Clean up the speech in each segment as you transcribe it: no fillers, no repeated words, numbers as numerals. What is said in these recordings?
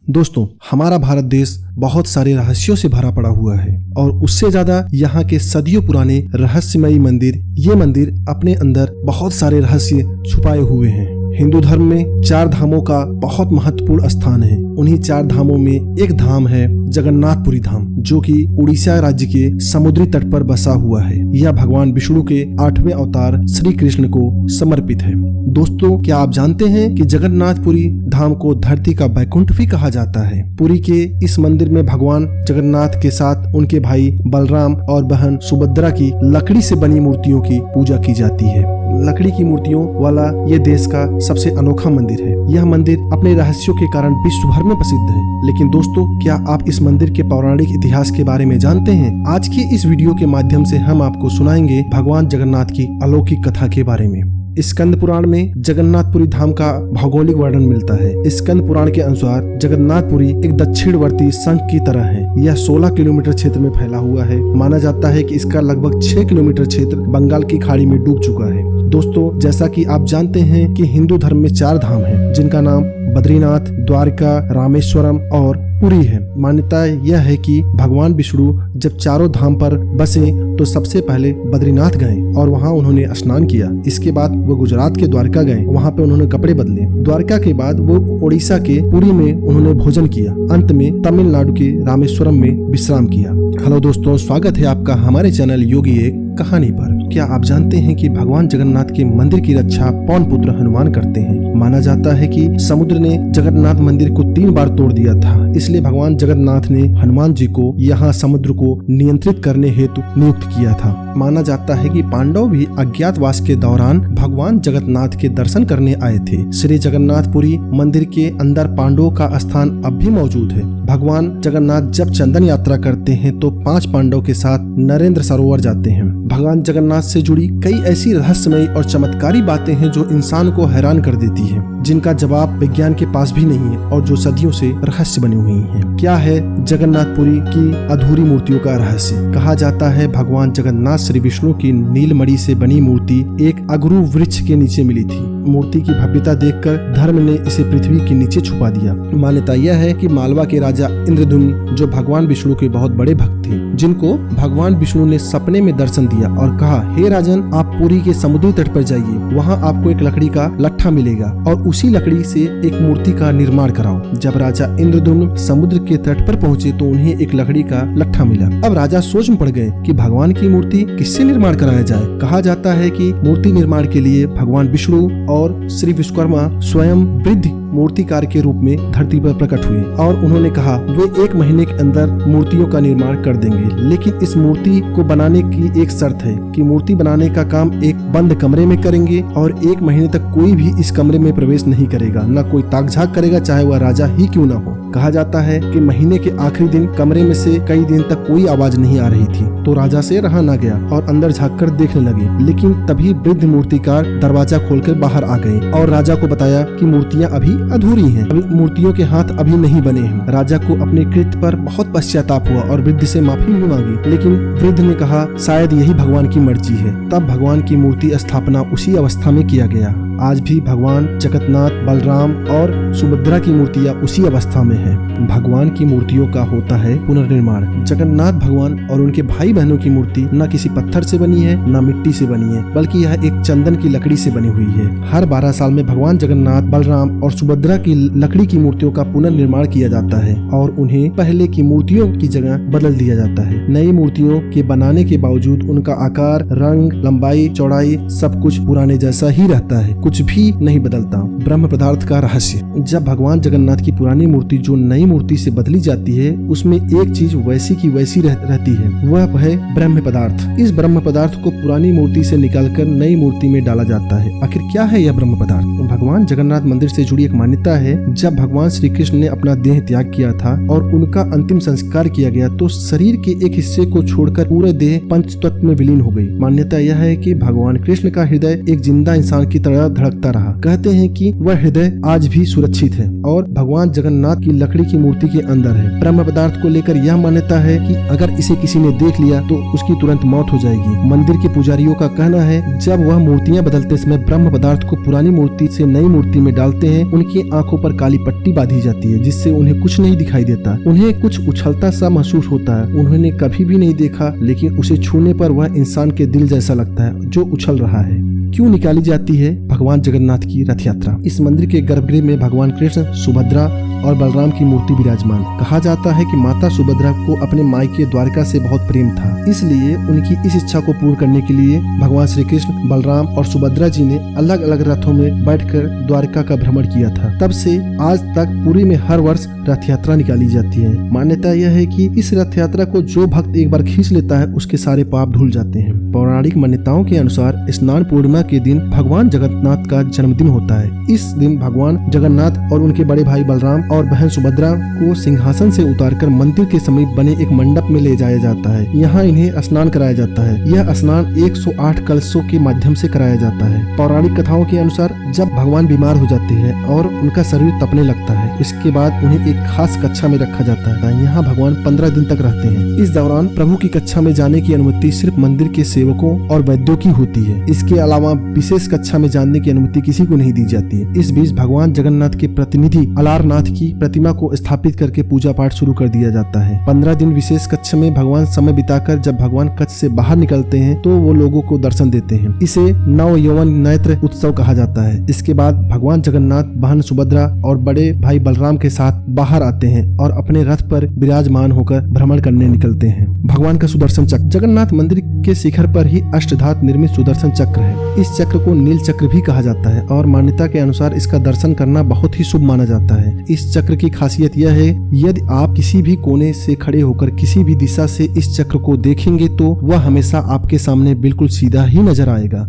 दोस्तों, हमारा भारत देश बहुत सारे रहस्यों से भरा पड़ा हुआ है और उससे ज्यादा यहाँ के सदियों पुराने रहस्यमयी मंदिर, ये मंदिर अपने अंदर बहुत सारे रहस्य छुपाए हुए हैं। हिंदू धर्म में 4 धामों का बहुत महत्वपूर्ण स्थान है। उन्हीं 4 धामों में एक धाम है जगन्नाथपुरी धाम, जो कि उड़ीसा राज्य के समुद्री तट पर बसा हुआ है। यह भगवान विष्णु के 8वें अवतार श्री कृष्ण को समर्पित है। दोस्तों, क्या आप जानते हैं कि जगन्नाथपुरी धाम को धरती का बैकुंठ भी कहा जाता है। पुरी के इस मंदिर में भगवान जगन्नाथ के साथ उनके भाई बलराम और बहन सुभद्रा की लकड़ी से बनी मूर्तियों की पूजा की जाती है। लकड़ी की मूर्तियों वाला ये देश का सबसे अनोखा मंदिर है। यह मंदिर अपने रहस्यों के कारण विश्व भर में प्रसिद्ध है। लेकिन दोस्तों, क्या आप इस मंदिर के पौराणिक इतिहास के बारे में जानते हैं? आज की इस वीडियो के माध्यम से हम आपको सुनाएंगे भगवान जगन्नाथ की अलौकिक कथा के बारे में। स्कंद पुराण में जगन्नाथपुरी धाम का भौगोलिक वर्णन मिलता है। स्कंद पुराण के अनुसार जगन्नाथपुरी एक दक्षिणवर्ती शंख की तरह है। यह 16 किलोमीटर क्षेत्र में फैला हुआ है। माना जाता है कि इसका लगभग 6 किलोमीटर क्षेत्र बंगाल की खाड़ी में डूब चुका है। दोस्तों, जैसा कि आप जानते हैं कि हिंदू धर्म में 4 धाम हैं, जिनका नाम बद्रीनाथ, द्वारका, रामेश्वरम और पुरी है। मान्यता यह है कि भगवान विष्णु जब चारों धाम पर बसे तो सबसे पहले बद्रीनाथ गए और वहां उन्होंने स्नान किया। इसके बाद वो गुजरात के द्वारका गए, वहां पे उन्होंने कपड़े बदले। द्वारका के बाद वो उड़ीसा के पुरी में उन्होंने भोजन किया। अंत में तमिलनाडु के रामेश्वरम में विश्राम किया। हेलो दोस्तों, स्वागत है आपका हमारे चैनल योगी एक कहानी पर। क्या आप जानते हैं कि भगवान जगन्नाथ के मंदिर की रक्षा पवन पुत्र हनुमान करते हैं? माना जाता है कि समुद्र ने जगन्नाथ मंदिर को 3 बार तोड़ दिया था, इसलिए भगवान जगन्नाथ ने हनुमान जी को यहाँ समुद्र को नियंत्रित करने हेतु नियुक्त किया था। माना जाता है कि पांडव भी अज्ञातवास के दौरान भगवान जगन्नाथ के दर्शन करने आए थे। श्री जगन्नाथपुरी मंदिर के अंदर पांडवों का स्थान अब भी मौजूद है। भगवान जगन्नाथ जब चंदन यात्रा करते हैं तो 5 पांडव के साथ नरेंद्र सरोवर जाते हैं। भगवान जगन्नाथ से जुड़ी कई ऐसी रहस्यमयी और चमत्कारी बातें हैं जो इंसान को हैरान कर देती है, जिनका जवाब विज्ञान के पास भी नहीं है और जो सदियों से रहस्य बनी हुई हैं। क्या है जगन्नाथपुरी की अधूरी मूर्तियों का रहस्य? कहा जाता है भगवान जगन्नाथ श्री विष्णु की नीलमणि से बनी मूर्ति एक अगरू वृक्ष के नीचे मिली थी। मूर्ति की भव्यता देखकर धर्म ने इसे पृथ्वी के नीचे छुपा दिया। मान्यता यह है कि मालवा के राजा इंद्रद्युम्न, जो भगवान विष्णु के बहुत बड़े भक्त थे, जिनको भगवान विष्णु ने सपने में दर्शन दिया और कहा, हे राजन, आप पुरी के समुद्री तट पर जाइए, वहाँ आपको एक लकड़ी का लट्ठा मिलेगा और उसी लकड़ी से एक मूर्ति का निर्माण कराओ। जब राजा इंद्रद्युम्न समुद्र के तट पर पहुँचे तो उन्हें एक लकड़ी का लट्ठा मिला। अब राजा सोच में पड़ गए कि भगवान की मूर्ति किससे निर्माण कराया जाए। कहा जाता है कि मूर्ति निर्माण के लिए भगवान विष्णु और श्री विश्वकर्मा स्वयं वृद्ध मूर्तिकार के रूप में धरती पर प्रकट हुए और उन्होंने कहा वे 1 महीने के अंदर मूर्तियों का निर्माण कर देंगे। लेकिन इस मूर्ति को बनाने की एक शर्त है कि मूर्ति बनाने का काम एक बंद कमरे में करेंगे और 1 महीने तक कोई भी इस कमरे में प्रवेश नहीं करेगा, न कोई ताक झाक करेगा, चाहे वह राजा ही क्यों न हो। कहा जाता है कि महीने के आखिरी दिन कमरे में से कई दिन तक कोई आवाज नहीं आ रही थी, तो राजा से रहा न गया और अंदर झांककर देखने लगे। लेकिन तभी वृद्ध मूर्तिकार दरवाजा खोलकर बाहर आ गए और राजा को बताया कि मूर्तियां अभी अधूरी हैं, अभी मूर्तियों के हाथ अभी नहीं बने हैं। राजा को अपने कृत्य पर बहुत पश्चाताप हुआ और वृद्ध से माफी भी मांगी, लेकिन वृद्ध ने कहा शायद यही भगवान की मर्जी है। तब भगवान की मूर्ति स्थापना उसी अवस्था में किया गया। आज भी भगवान जगन्नाथ, बलराम और सुभद्रा की मूर्तियां उसी अवस्था में हैं। भगवान की मूर्तियों का होता है पुनर्निर्माण। जगन्नाथ भगवान और उनके भाई बहनों की मूर्ति न किसी पत्थर से बनी है, न मिट्टी से बनी है, बल्कि यह एक चंदन की लकड़ी से बनी हुई है। हर 12 साल में भगवान जगन्नाथ, बलराम और सुभद्रा की लकड़ी की मूर्तियों का पुनर्निर्माण किया जाता है और उन्हें पहले की मूर्तियों की जगह बदल दिया जाता है। नई मूर्तियों के बनाने के बावजूद उनका आकार, रंग, लंबाई, चौड़ाई सब कुछ पुराने जैसा ही रहता है, कुछ भी नहीं बदलता। ब्रह्म पदार्थ का रहस्य। जब भगवान जगन्नाथ की पुरानी मूर्ति जो नई मूर्ति से बदली जाती है, उसमें एक चीज वैसी की वैसी रहती है, वह है ब्रह्म पदार्थ। इस ब्रह्म पदार्थ को पुरानी मूर्ति से निकालकर नई मूर्ति में डाला जाता है। आखिर क्या है यह ब्रह्म पदार्थ? भगवान जगन्नाथ मंदिर से जुड़ी एक मान्यता है, जब भगवान श्री कृष्ण ने अपना देह त्याग किया था और उनका अंतिम संस्कार किया गया तो शरीर के एक हिस्से को छोड़कर पूरे देह पंच तत्व में विलीन हो गई। मान्यता यह है कि भगवान कृष्ण का हृदय एक जिंदा इंसान की तरह धड़कता रहा। कहते हैं कि वह हृदय आज भी सुरक्षित है और भगवान जगन्नाथ की लकड़ी की मूर्ति के अंदर है। ब्रह्म पदार्थ को लेकर यह मान्यता है कि अगर इसे किसी ने देख लिया तो उसकी तुरंत मौत हो जाएगी। मंदिर के पुजारियों का कहना है जब वह मूर्तियां बदलते समय ब्रह्म पदार्थ को पुरानी मूर्ति से नई मूर्ति में डालते हैं, उनकी आंखों पर काली पट्टी बांधी जाती है जिससे उन्हें कुछ नहीं दिखाई देता। उन्हें कुछ उछलता सा महसूस होता है। उन्होंने कभी भी नहीं देखा, लेकिन उसे छूने पर वह इंसान के दिल जैसा लगता है जो उछल रहा है। क्यों निकाली जाती है भगवान जगन्नाथ की रथ यात्रा? इस मंदिर के गर्भगृह में भगवान कृष्ण, सुभद्रा और बलराम की मूर्ति विराजमान। कहा जाता है कि माता सुभद्रा को अपने मायके द्वारका से बहुत प्रेम था, इसलिए उनकी इस इच्छा को पूर्ण करने के लिए भगवान श्री कृष्ण, बलराम और सुभद्रा जी ने अलग अलग रथों में बैठकर द्वारका का भ्रमण किया था। तब से आज तक पुरी में हर वर्ष रथ यात्रा निकाली जाती है। मान्यता यह है कि इस रथ यात्रा को जो भक्त एक बार खींच लेता है उसके सारे पाप धुल जाते हैं। पौराणिक मान्यताओं के अनुसार स्नान पूर्णिमा के दिन भगवान जगन्नाथ का जन्मदिन होता है। इस दिन भगवान जगन्नाथ और उनके बड़े भाई बलराम और बहन सुभद्रा को सिंहासन से उतारकर मंदिर के समीप बने एक मंडप में ले जाया जाता है। यहाँ इन्हें स्नान कराया जाता है। यह स्नान 108 कलशों के माध्यम से कराया जाता है। पौराणिक कथाओं के अनुसार जब भगवान बीमार हो जाते हैं और उनका शरीर तपने लगता है, इसके बाद उन्हें एक खास कक्षा में रखा जाता है। यहाँ भगवान 15 दिन तक रहते हैं। इस दौरान प्रभु की कक्षा में जाने की अनुमति सिर्फ मंदिर के सेवकों और वैद्यों की होती है। इसके अलावा विशेष कक्षा में जाने की अनुमति किसी को नहीं दी जाती है। इस बीच भगवान जगन्नाथ के प्रतिनिधि अलारनाथ की प्रतिमा को स्थापित करके पूजा पाठ शुरू कर दिया जाता है। 15 दिन विशेष कक्ष में भगवान समय बिताकर जब भगवान कक्ष से बाहर निकलते हैं तो वो लोगों को दर्शन देते हैं। इसे नव यौवन नेत्र उत्सव कहा जाता है। इसके बाद भगवान जगन्नाथ बहन सुभद्रा और बड़े भाई बलराम के साथ बाहर आते हैं और अपने रथ पर विराजमान होकर भ्रमण करने निकलते हैं। भगवान का सुदर्शन चक्र। जगन्नाथ मंदिर के शिखर पर ही अष्टधातु निर्मित सुदर्शन चक्र है। इस चक्र को नील चक्र भी कहा जाता है और मान्यता के अनुसार इसका दर्शन करना बहुत ही शुभ माना जाता है। इस चक्र की खासियत यह है, यदि आप किसी भी कोने से खड़े होकर किसी भी दिशा से इस चक्र को देखेंगे तो वह हमेशा आपके सामने बिल्कुल सीधा ही नजर आएगा।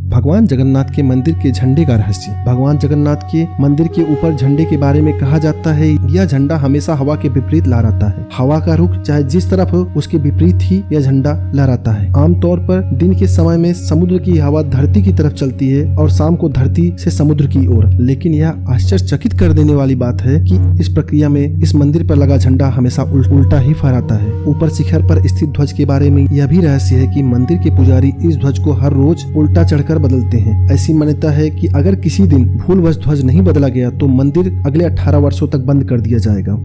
भगवान जगन्नाथ के मंदिर के झंडे का रहस्य। भगवान जगन्नाथ के मंदिर के ऊपर झंडे के बारे में कहा जाता है, यह झंडा हमेशा हवा के विपरीत लहराता है। हवा का रुख चाहे जिस तरफ हो उसके विपरीत ही यह झंडा लहराता है। आमतौर पर दिन के समय में समुद्र की हवा धरती की तरफ चलती है और शाम को धरती से समुद्र की ओर। लेकिन यह आश्चर्यचकित कर देने वाली बात है कि इस प्रक्रिया में इस मंदिर पर लगा झंडा हमेशा उल्टा ही फहराता है। ऊपर शिखर पर स्थित ध्वज के बारे में यह भी रहस्य है कि मंदिर के पुजारी इस ध्वज को हर रोज उल्टा चढ़कर बदलते हैं। ऐसी मान्यता है कि अगर किसी दिन भूलवश ध्वज नहीं बदला गया तो मंदिर अगले 18 वर्षों तक बंद कर दिया जाएगा।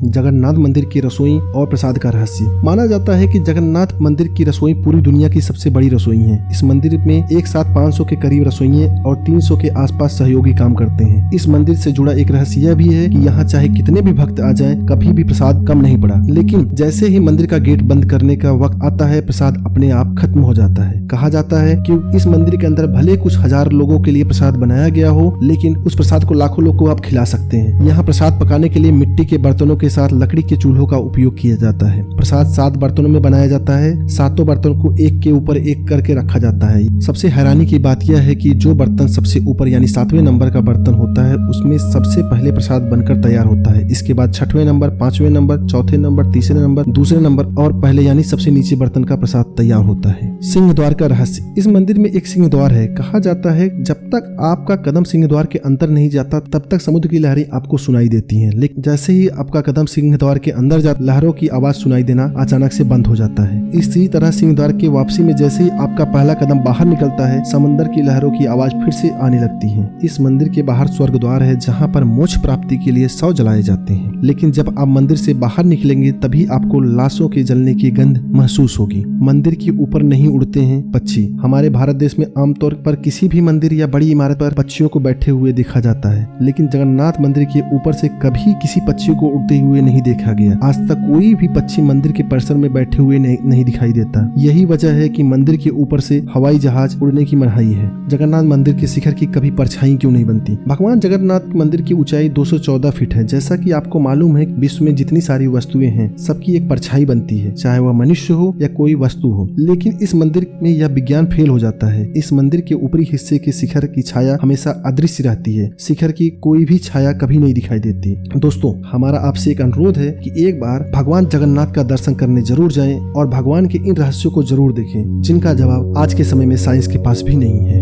जगन्नाथ मंदिर की रसोई और प्रसाद का रहस्य। माना जाता है कि जगन्नाथ मंदिर की रसोई पूरी दुनिया की सबसे बड़ी रसोई है। इस मंदिर में एक साथ 500 के करीब रसोइये और 300 के आसपास सहयोगी काम करते हैं। इस मंदिर से जुड़ा एक रहस्य यह भी है कि यहाँ चाहे कितने भी भक्त आ जाएं, कभी भी प्रसाद कम नहीं पड़ा। लेकिन जैसे ही मंदिर का गेट बंद करने का वक्त आता है, प्रसाद अपने आप खत्म हो जाता है। कहा जाता है कि इस मंदिर के अंदर भले कुछ हजार लोगों के लिए प्रसाद बनाया गया हो, लेकिन उस प्रसाद को लाखों लोग को आप खिला सकते हैं। यहाँ प्रसाद पकाने के लिए मिट्टी के बर्तनों के साथ लकड़ी के चूल्हों का उपयोग किया जाता है। प्रसाद 7 बर्तनों में बनाया जाता है। 7 बर्तनों को एक के ऊपर एक करके रखा जाता है। सबसे हैरानी की बात यह है कि जो बर्तन सबसे ऊपर यानी 7वें नंबर का बर्तन होता है, उसमें सबसे पहले प्रसाद बनकर तैयार होता है। इसके बाद 6वें नंबर, 5वें नंबर, 4थे नंबर, 3रे नंबर, 2रे नंबर और पहले यानी सबसे नीचे बर्तन का प्रसाद तैयार होता है। सिंह द्वार का रहस्य। इस मंदिर में एक सिंह द्वार है। कहा जाता है जब तक आपका कदम सिंह द्वार के अंदर नहीं जाता तब तक समुद्र की लहरें आपको सुनाई देती हैं, लेकिन जैसे ही आपका कदम सिंह द्वार के अंदर जाता, लहरों की आवाज सुनाई देना अचानक से बंद हो जाता है। इसी तरह सिंह द्वार के वापसी में जैसे ही आपका पहला कदम बाहर निकलता है, समंदर की लहरों की आवाज फिर से आने लगती है। इस मंदिर के बाहर स्वर्ग द्वार है जहाँ पर मोक्ष प्राप्ति के लिए 100 जलाए जाते हैं। लेकिन जब आप मंदिर से बाहर निकलेंगे तभी आपको लाशों के जलने की गंध महसूस होगी। मंदिर के ऊपर नहीं उड़ते हैं पक्षी। हमारे भारत देश में आमतौर पर किसी भी मंदिर या बड़ी इमारत पर पक्षियों को बैठे हुए देखा जाता है, लेकिन जगन्नाथ मंदिर के ऊपर से कभी किसी पक्षी को उड़ते हुए नहीं देखा गया। आज तक कोई भी पक्षी मंदिर के परिसर में बैठे हुए नहीं दिखाई देता। यही वजह है कि मंदिर के ऊपर से हवाई जहाज उड़ने की मनाही है। जगन्नाथ मंदिर के शिखर की कभी परछाई क्यों नहीं बनती? भगवान जगन्नाथ मंदिर की ऊंचाई 214 फीट है। जैसा कि आपको मालूम है, विश्व में जितनी सारी वस्तुएं हैं सबकी एक परछाई बनती है, चाहे वह मनुष्य हो या कोई वस्तु हो। लेकिन इस मंदिर में यह विज्ञान फेल हो जाता है। इस मंदिर के ऊपरी हिस्से के शिखर की छाया हमेशा अदृश्य रहती है। शिखर की कोई भी छाया कभी नहीं दिखाई देती। दोस्तों, हमारा आपसे एक अनुरोध है कि एक बार भगवान जगन्नाथ का दर्शन करने जरूर जाएं और भगवान के इन रहस्यों को जरूर देखें, जिनका जवाब आज के समय में साइंस के पास भी नहीं है।